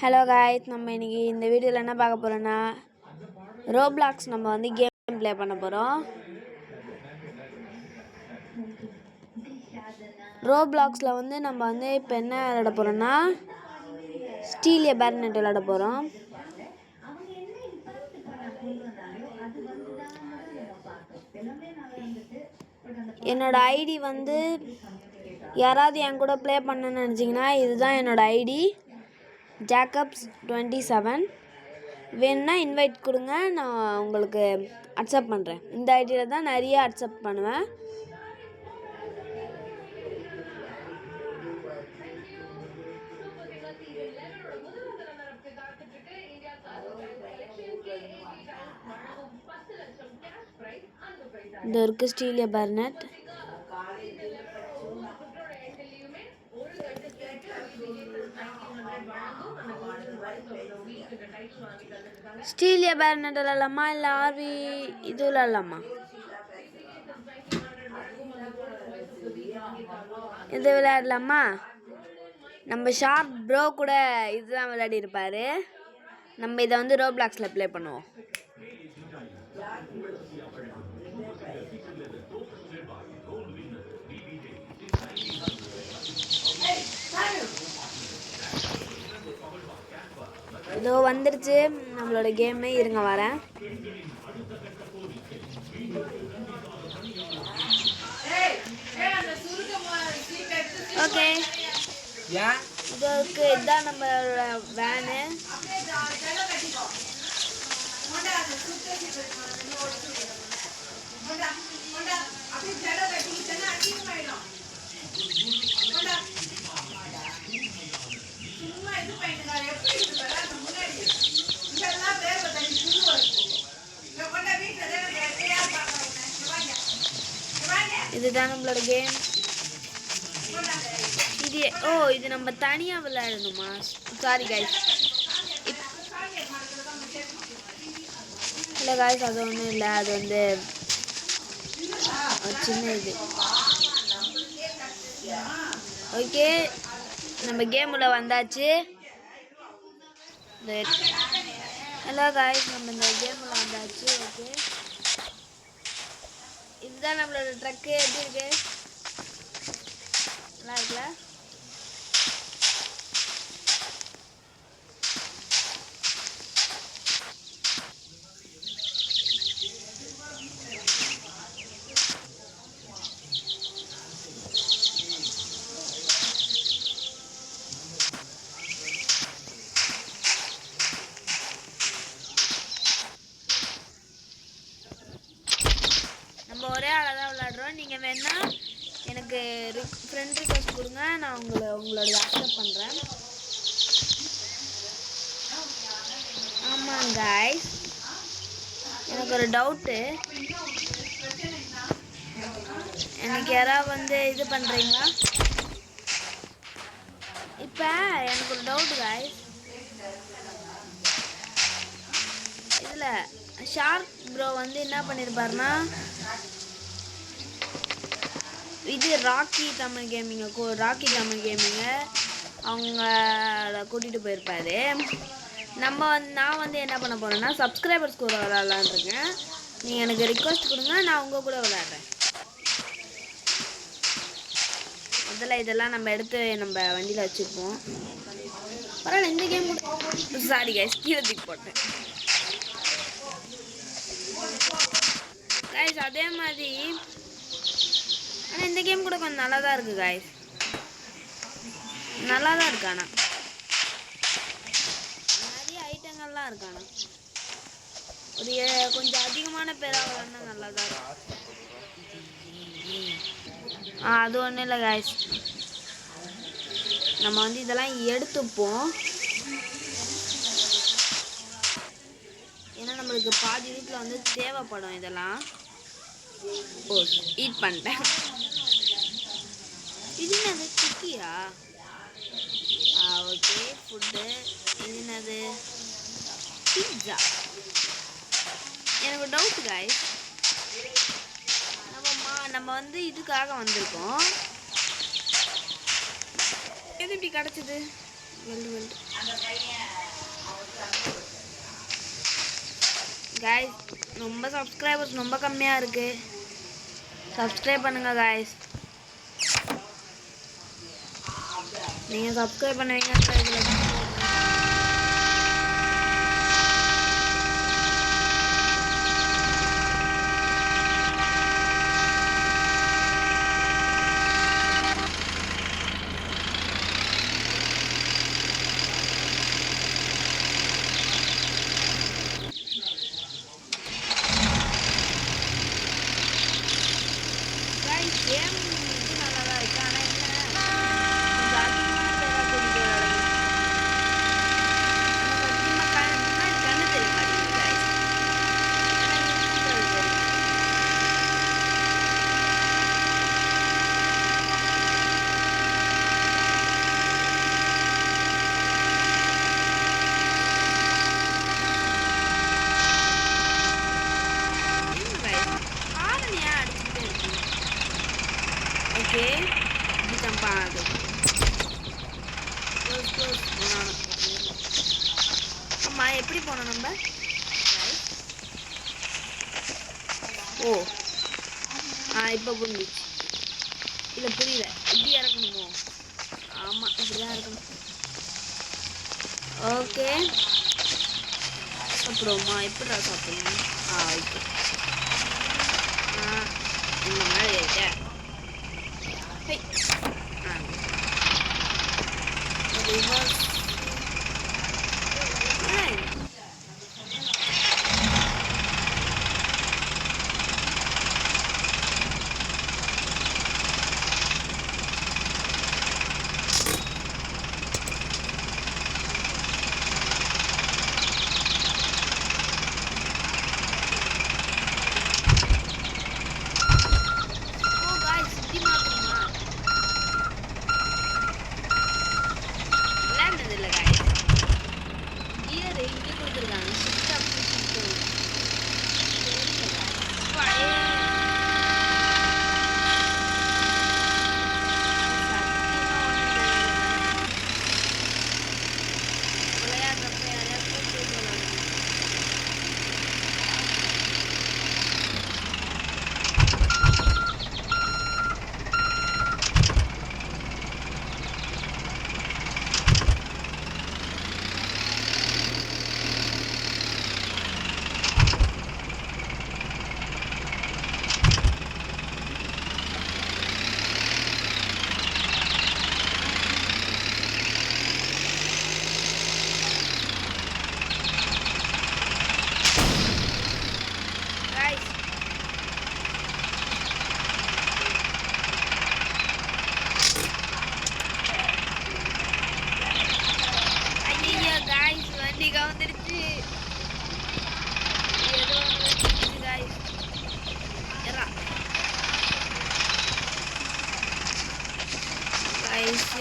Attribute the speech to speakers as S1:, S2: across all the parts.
S1: Hello guys, நம்ம இன்றைக்கி இந்த வீடியோவில் என்ன பார்க்க போகிறோன்னா ரோப்ளாக்ஸ் நம்ம வந்து கேம் ப்ளே பண்ண போகிறோம். ரோப்ளாக்ஸில் வந்து நம்ம வந்து இப்போ என்ன விளையாட போகிறோன்னா ஸ்டீல் எ பேர்னெட் விளையாட போகிறோம். என்னோட ஐடி வந்து யாராவது என் கூட ப்ளே பண்ணணும்னு நினச்சிங்கன்னா இதுதான் என்னோடய ஐடி, Jacobs27. வேணுன்னா இன்வைட் கொடுங்க, நான் உங்களுக்கு அக்செப்ட் பண்ணுறேன். இந்த ஐடியில் தான் நிறைய அக்செப்ட் பண்ணுவேன். இந்த இருக்குது ஸ்டீல் எ பேர்னெட். ஸ்டீல் எ பேர்னெட் விளாட்லாமா இல்லை ஆர்வி இது விளாட்லாமா? இது விளையாடலாமா? நம்ம ஷார்ப் ப்ரோ கூட இதுதான் விளையாடி இருப்பாரு. நம்ம இதை வந்து ரோப்ளாக்ஸில் ப்ளே பண்ணுவோம். இதோ வந்துருச்சு நம்மளோட கேமு. இருங்க வரேன். ஓகே, இதுக்கு இதுதான் நம்மளோட வேனு. இதுதான் நம்மளோட கேம். இது நம்ம தனியாக விளையாடணுமா? Sorry guys. இல்லை கைஸ், அது ஒன்றும் இல்லை. அது வந்து சின்ன இது. ஓகே, நம்ம கேமில் வந்தாச்சு. ஹலோ கைஸ், நம்ம இந்த கேமில் வந்தாச்சு. ஓகே, இதுதான் நம்மளோட ட்ரக்கு. எப்படி இருக்கு? நல்லா இருக்குல்ல? நம்ம ஒரே ஆளாக தான் விளையாடுறோம். நீங்கள் வேணா எனக்கு ஃப்ரெண்ட் ரிக்வெஸ்ட் கொடுங்க, நான் உங்களோட அக்செப்ட் பண்ணுறேன். ஆமாம் கைஸ், எனக்கு ஒரு டவுட்டு. எனக்கு யாராவது வந்து இது பண்ணுறீங்களா? இப்போ எனக்கு ஒரு டவுட்டு கைஸ். இதில் ஷார்ப் ப்ரோ வந்து என்ன பண்ணியிருப்பாருன்னா, இது ராக்கி தமிழ் கேமிங்கை அவங்கள கூட்டிகிட்டு போயிருப்பாரு. நான் வந்து என்ன பண்ண போகிறேன்னா சப்ஸ்கிரைபர்ஸ் கூட விளாட்லான் இருக்கேன். நீங்கள் எனக்கு ரிக்வெஸ்ட் கொடுங்க, நான் உங்கள் கூட விளாட்றேன். இதெல்லாம் நம்ம எடுத்து நம்ம வண்டியில் வச்சுப்போம். பரவாயில்ல, இந்த கேம் கூட சாரி கைஸ், கீழே தூக்கி போட்டேன் கைஸ். அதே மாதிரி ஆனால் இந்த கேம் கூட கொஞ்சம் நல்லா தான் இருக்குது கைஸ். நல்லா தான் இருக்கு. ஆனால் நிறைய ஐட்டங்கள்லாம் இருக்கு. ஆனால் ஒரு கொஞ்சம் அதிகமான பேராக விளாட்னா நல்லா தான் இருக்கும். அது ஒன்றும் இல்லை கைஸ், நம்ம வந்து இதெல்லாம் எடுத்துப்போம். ஏன்னா நம்மளுக்கு பாதி வீட்டில் வந்து தேவைப்படும் இதெல்லாம். ஈட் பண்ணிட்டேன். இது என்னது? குக்கியா? Okay, food. இது என்னது? பீட்சா. எனக்கு டவுட் கைஸ், நம்ம வந்து இதுக்காக வந்திருக்கோம். எது இப்படி கிடச்சிது? வெல்டு காய்ஸ் ரொம்ப சப்ஸ்கிரைபர்ஸ் ரொம்ப கம்மியாக இருக்குது. சப்ஸ்கிரைப் பண்ணுங்கள் காய்ஸ். நீங்கள் சப்ஸ்கிரைப் பண்ணுவீங்கன்ற இதில் தான் கேம் இது நல்லா தான் இருக்கு. ஆனால் என்ன கொஞ்சம் அதிகமான பேராக கூட்டிகிட்டு வராங்க. நமக்கு அதிகமாக கண்ணு தெரிய மாட்டேங்குது guys. ஓகே இது ஜம்ப் ஆகுது. ஆமாம் எப்படி போனோம் நம்ம? ஓ இப்போ புரிஞ்சிச்சு. இல்லை புரியல, இப்படி இறக்கணுமோ? ஆமாம் இப்படி தான் இறக்கணும். ஓகே சாப்பிடுவோமா? எப்படிடா சாப்பிடணும்? ஓகே இந்த மாதிரி இருக்கேன்.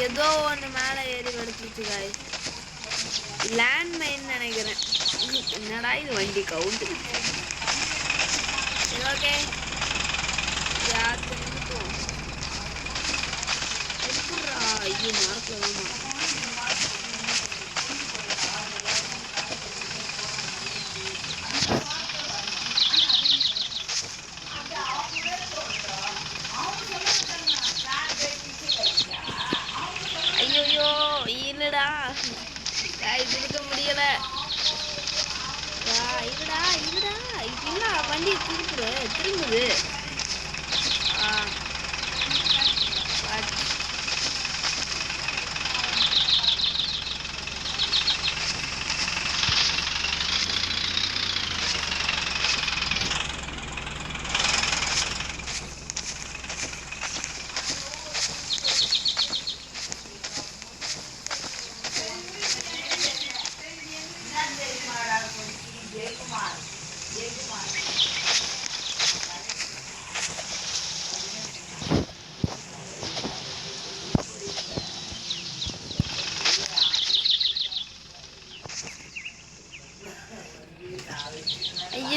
S1: ஏதோ ஒன்று மேலே ஏறி கிடச்சிச்சு காய்ஸ். லேண்ட் மைன் நினைக்கிறேன். என்னடா இது வண்டி கவுண்ட். ஓகே யாருக்கு நிறுத்துவோம். எப்படா ஐயோ மார்க்கலாமா? ஐயோ இல்லடா காய்ஸ் இருக்க முடியல. இல்லடா இல்லடா இல்ல வண்டி திரும்புது.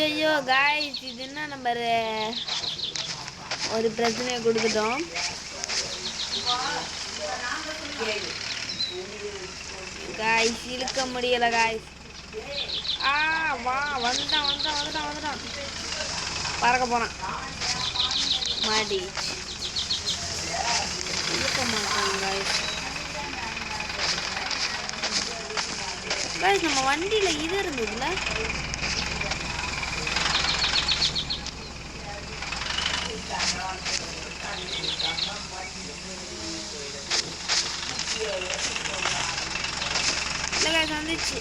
S1: ஐயோ காய்ஸ் இது என்ன நம்பர் ஒரு பிரச்சனையை கொடுத்துட்டோம். காய்ஸ் இழுக்க முடியல காய்ஸ். வா வந்துட்டான். பறக்க போறான். மாட்டிச்சு. இருக்க மாட்டான் guys. நம்ம வண்டியில இது இருந்ததுல வந்துச்சு.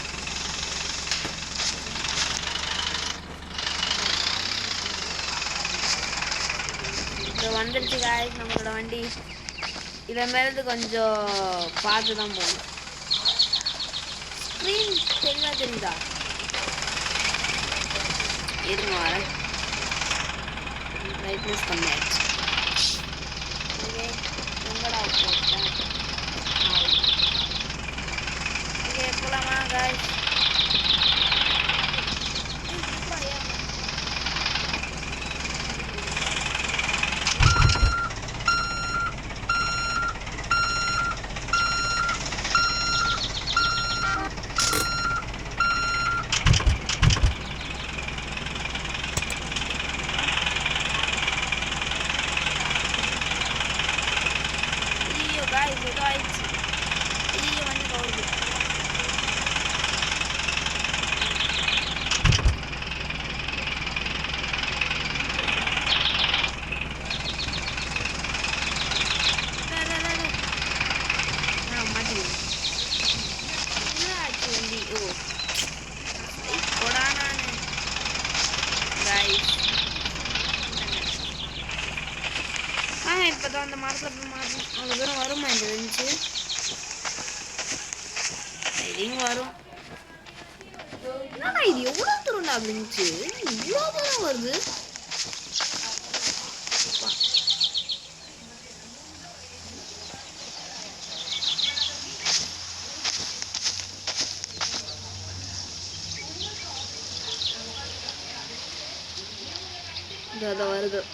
S1: வந்துருச்சு காய்ஸ் நம்மளோட வண்டி. இதை மேலது கொஞ்சம் பார்த்து தான் போகணும். ஸ்க்ரீன் தெளிவாக தெரியுதா? இருங்க வரேன். பிரைட்னஸ் கம்மியாச்சு. ஓகே எங்கடா போட்டேன்? ஓகே போகலாமா காய்ஸ்? இப்போதான் அந்த மரத்தில் போய் மாற்றணும். அவ்வளோ தூரம் வருமா இந்த இருந்துச்சு? இதையும் வரும். என்னடா இது எவ்வளோ தூரம்டா இருந்துச்சு? இவ்வளோ தூரம் வருது.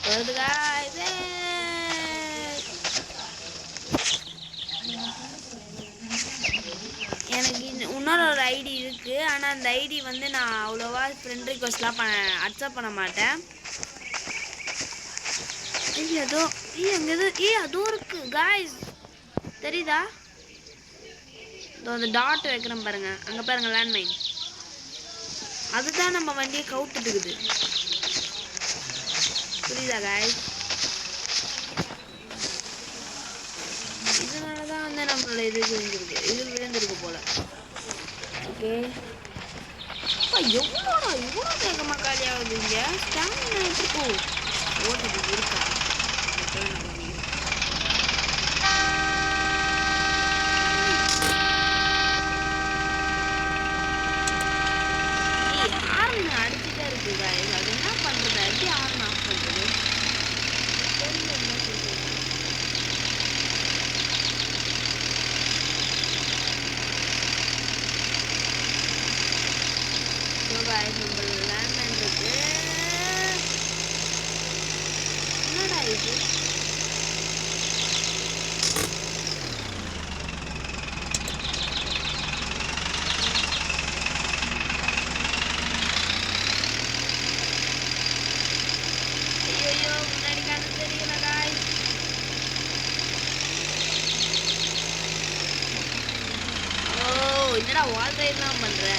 S1: வருதுக்கா இது. எனக்கு இன்னொரு ஒரு ஐடி இருக்குது. ஆனால் அந்த ஐடி வந்து நான் அவ்வளோவா ஃப்ரெண்ட் ரிக்வெஸ்ட்லாம் அக்செப்ட் பண்ண மாட்டேன். ஏதோ அங்கே அதுவும் இருக்குது காய்ஸ், தெரியுதா? இதோ அந்த டாட் வைக்கிறேன் பாருங்க, அங்கே பாருங்க லேண்ட்மைன். அதுதான் நம்ம வண்டியை கவுத்துட்டு இருக்குது. புரியுதா காய்ஸ்? இதனால தான் வந்து நம்மளோட இது விழுந்திருக்கு போல. ஓகே எவ்வளோ வேகமாக காலியாகுது இங்கே. ஸ்டாமினா எப்படி ஓட்டுது இருக்கா? ஹார்ன் அடிச்சுட்டே இருக்கு காய்ஸ். அது என்ன பண்ணுறது? எப்படி ஹார்ன் ஆஃப் பண்ணுறது? தெரியல என்ன சொல்றது. நம்ம லேண்ட்லைன் இருக்கு. என்னடா இது? ஐயோ முன்னாடி கண்ணு தெரியல காய்ஸ். ஓ என்னடா வால் ரைட்லாம் பண்ற?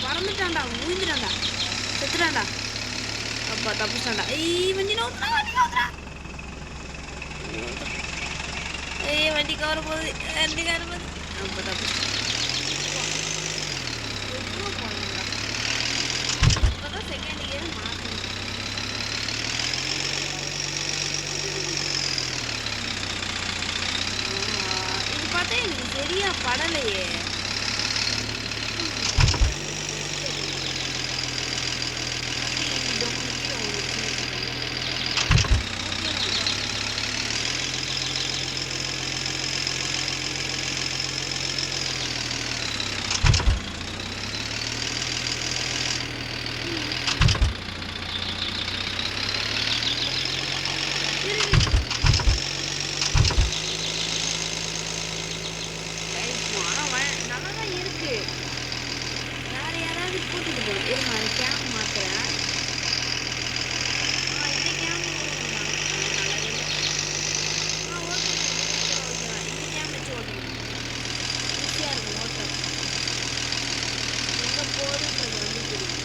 S1: பறந்துட்டான்டா, ஊந்துட்டான்டா, செத்துட்டான்டா. அப்பா தப்புச்சான்டா. வண்டி நோத்துறா. வண்டி கவர போகுது. அப்பா தப்புச்சு. இப்போதான் செகண்ட் இயர் மாற்றணும். பார்த்தா எனக்கு சரியா படலையே. நல்லாதான் இருக்கு. வேற யாராவது கூட்டிட்டு போகணும். இருமா அந்த கேம் மாத்துறேன். இந்த கேம் ஓகே. இந்த கேம் வச்சு ஓட்டணும். ஈஸியா இருக்கும் ஓட்டம். எங்க போகுதுன்றது வந்து தெரியும்.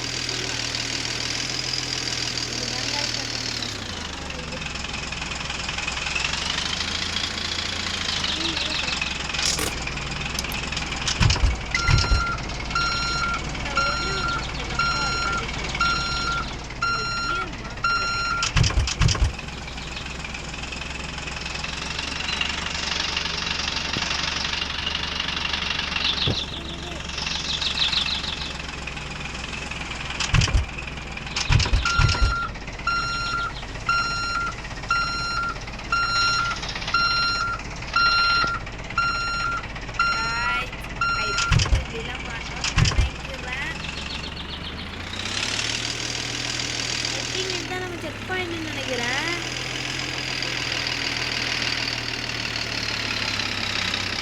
S1: செக் பாயிண்ட் நினைக்கிறேன்.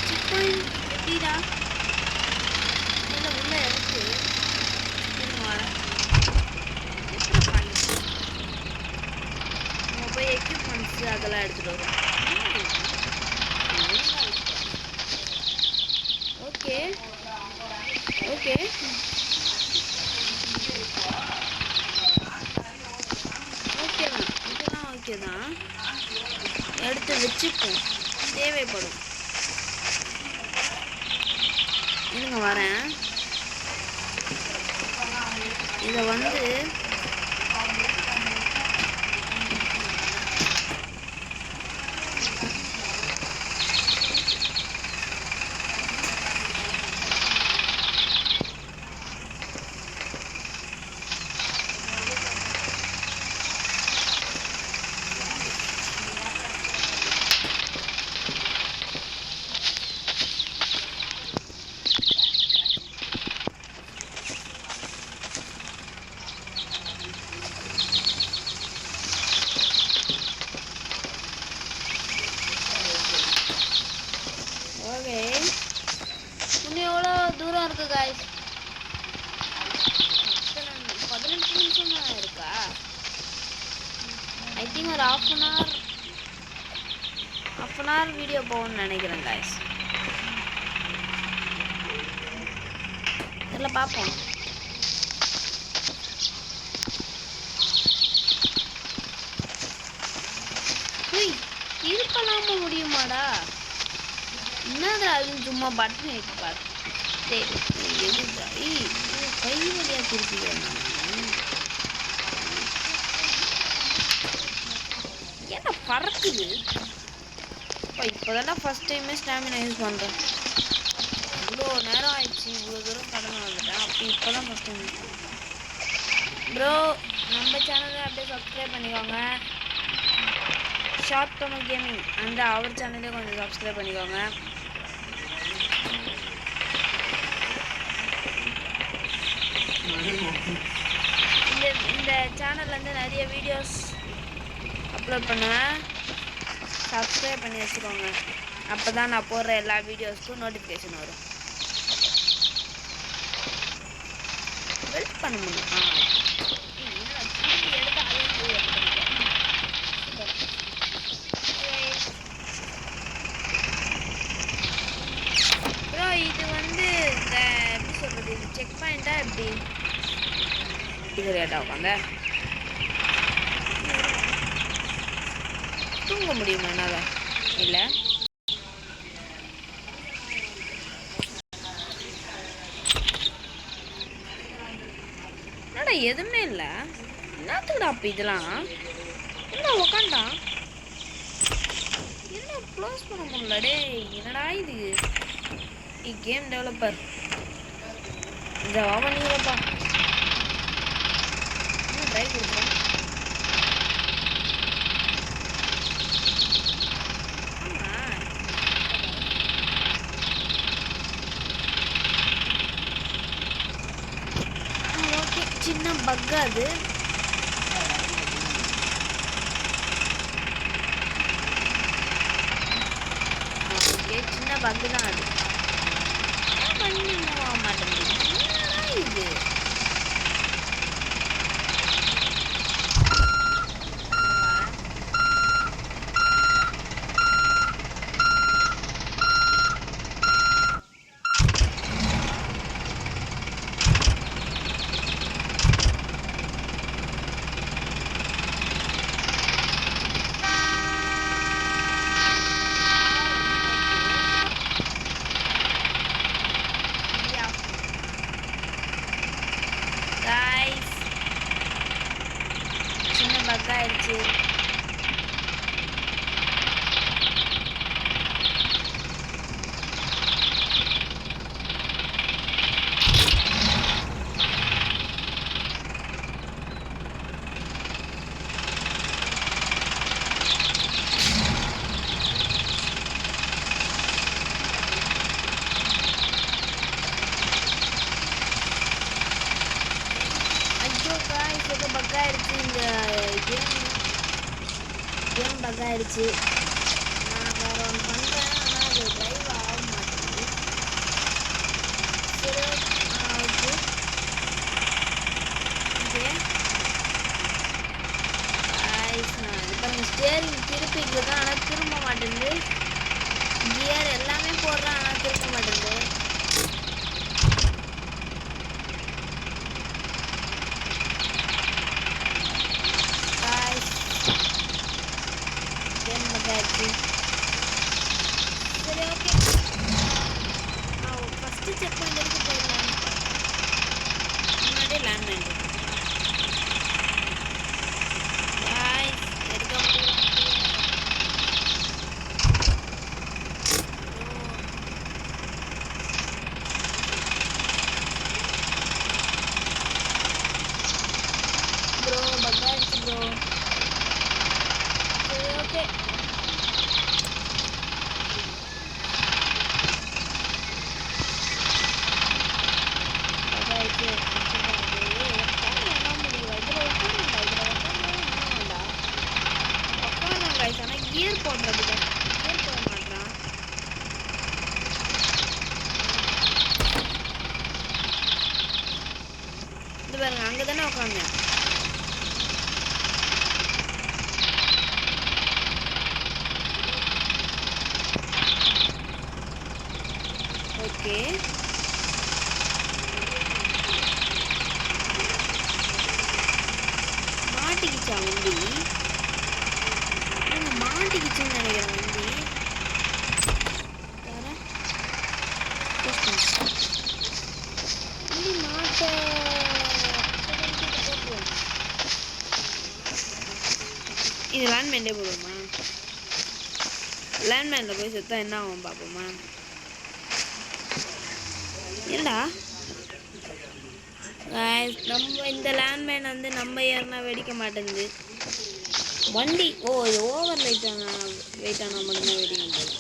S1: செக் பாயிண்ட் எப்படிடா இல்ல உள்ள இருக்கு. நம்ம போய் எக்யூப்மெண்ட்ஸ் அதெல்லாம் எடுத்துட்டு வரோம். ஓகே ஓகே ஓகே தான் எடுத்து வச்சுப்போம். தேவைப்படும். இருங்க வரேன். இதை வந்து இன்னும் எவ்வளோ தூரம் இருக்கு காய்ஸ்? 18 நிமிஷம் தான் இருக்கா? ஐ திங்க் ஒரு half an hour வீடியோ போகணும்னு நினைக்கிறேன் காய்ஸ். இதில் பார்ப்போம். இது பண்ணாம முடியுமாடா? என்னது அதுன்னு சும்மா பட்டன் எடுத்து பார்த்து எதுடா கை வழியாக திருப்பி ஏன்னா பறக்குது. இப்போதான்டா ஃபர்ஸ்ட் டைமே ஸ்டாமினா யூஸ் பண்ணுறேன். இவ்வளோ நேரம் ஆயிடுச்சு. இவ்வளோ தூரம் கடமை வந்துட்டேன். அப்போ இப்போ தான் ஃபர்ஸ்ட் டைம் யூஸ் பண்ணுறேன். ப்ரோ நம்ம சேனலை அப்படியே சப்ஸ்கிரைப் பண்ணிக்கோங்க. ஷார்ட் தமிழ் கேமிங் அந்த அவர் சேனலே கொஞ்சம் சப்ஸ்கிரைப் பண்ணிக்கோங்க. இந்த சேனல்லேருந்து நிறைய வீடியோஸ் அப்லோட் பண்ணுவேன். சப்ஸ்கிரைப் பண்ணி வச்சுக்கோங்க. அப்போ தான் நான் போடுற எல்லா வீடியோஸ்க்கும் நோட்டிஃபிகேஷன் வரும். வெல்ட் பண்ண முடியும். ப்ரோ இது வந்து இந்த எப்படி சொல்கிறது, இது செக் பாயிண்டா எப்படி? இது லேட்டாக உட்காந்த தூங்க முடியுமா என்னால்? இல்லை என்னடா எதுவுமே இல்லை. என்னத்துக்குடா அப்போ இதெல்லாம்? என்ன உக்காண்டான் என்ன க்ளோஸ் பண்ண முடியல. டேய் என்னடா இது? கேம் டெவலப்பர் ஜாவா நீரப்பா ட்ரை கொடுக்குறேன். ஓகே சின்ன பக் அது. ஓகே சின்ன பக் தான் அது. பண்ணி மூவ் ஆக மாட்டேங்குது. என்னடா இது? சின்ன பக் ஆயிடுச்சு. ஏதோ பக் ஆயிடுச்சு. இந்த கேம் பக் ஆயிடுச்சு. நான் வேற ஒன்று பண்ணுறேன். ஆனால் அது ட்ரைவ் ஆக மாட்டேங்குது. சரி ஓகே நான் இது பாருங்க ஸ்டேரிங் திருப்பிக்கிட்டு தான். ஆனால் திரும்ப மாட்டேங்குது. கியர் எல்லாமே போடுறேன். ஆனால் திரும்ப மாட்டேங்குது. சரி ஓகே ஃபஸ்ட்டு செக் பாயிண்ட் வரைக்கும் போயிடலாம். முன்னாடியே லேண்ட் பண்ணிட்டு எடுக்க முடியும். ப்ரோ பக் ஆயிடுச்சு ப்ரோ. சரி ஓகே கியர் போடுறது கியர் போட மாட்டான். இது பாருங்க அங்கே தானே உட்காந்தேன். ஓகே மாட்டிக்கிச்சா வண்டி? மாட்டிக்கிச்சுன்னு நினைக்கிறேன் வண்டி. வண்டி மாட்ட இது லேண்ட்மேன்டே போடுவோமா? லேண்ட்மேனில் போய் செத்தா என்ன ஆகும் பார்ப்போமா? என்னடா நம்ம இந்த லேண்ட்மேன் வந்து நம்ம ஏறினா வெடிக்க மாட்டேங்குது வண்டி. ஓ இது ஓவர் வெயிட் ஆனால் மட்டும்தான் வெடிக்கும் போது.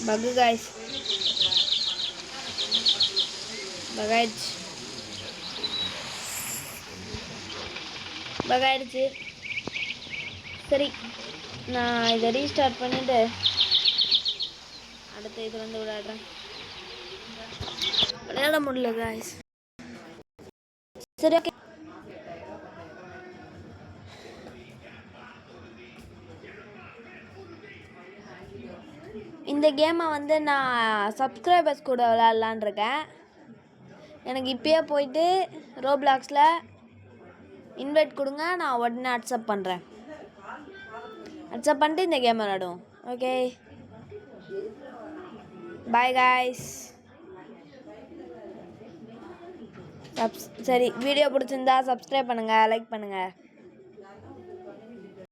S1: பகு காய்ஸ் பகாயிடுச்சு. சரி நான் இதை ரீஸ்டார்ட் பண்ணிவிட்டு அடுத்த இது வந்து விளையாடுறேன். விளையாட முடியல காய்ஸ். சரி ஓகே இந்த கேமை வந்து நான் சப்ஸ்கிரைபர்ஸ் கூட விளையாடலான் இருக்கேன். எனக்கு இப்போயே போயிட்டு ரோப்ளாக்ஸில் இன்வைட் கொடுங்க. நான் உடனே அக்செப்ட் பண்ணுறேன். அக்செப்ட் பண்ணிட்டு இந்த கேம் விளையாடுவோம். Okay bye guys. சரி வீடியோ பிடிச்சிருந்தா சப்ஸ்கிரைப் பண்ணுங்கள், லைக் பண்ணுங்கள்.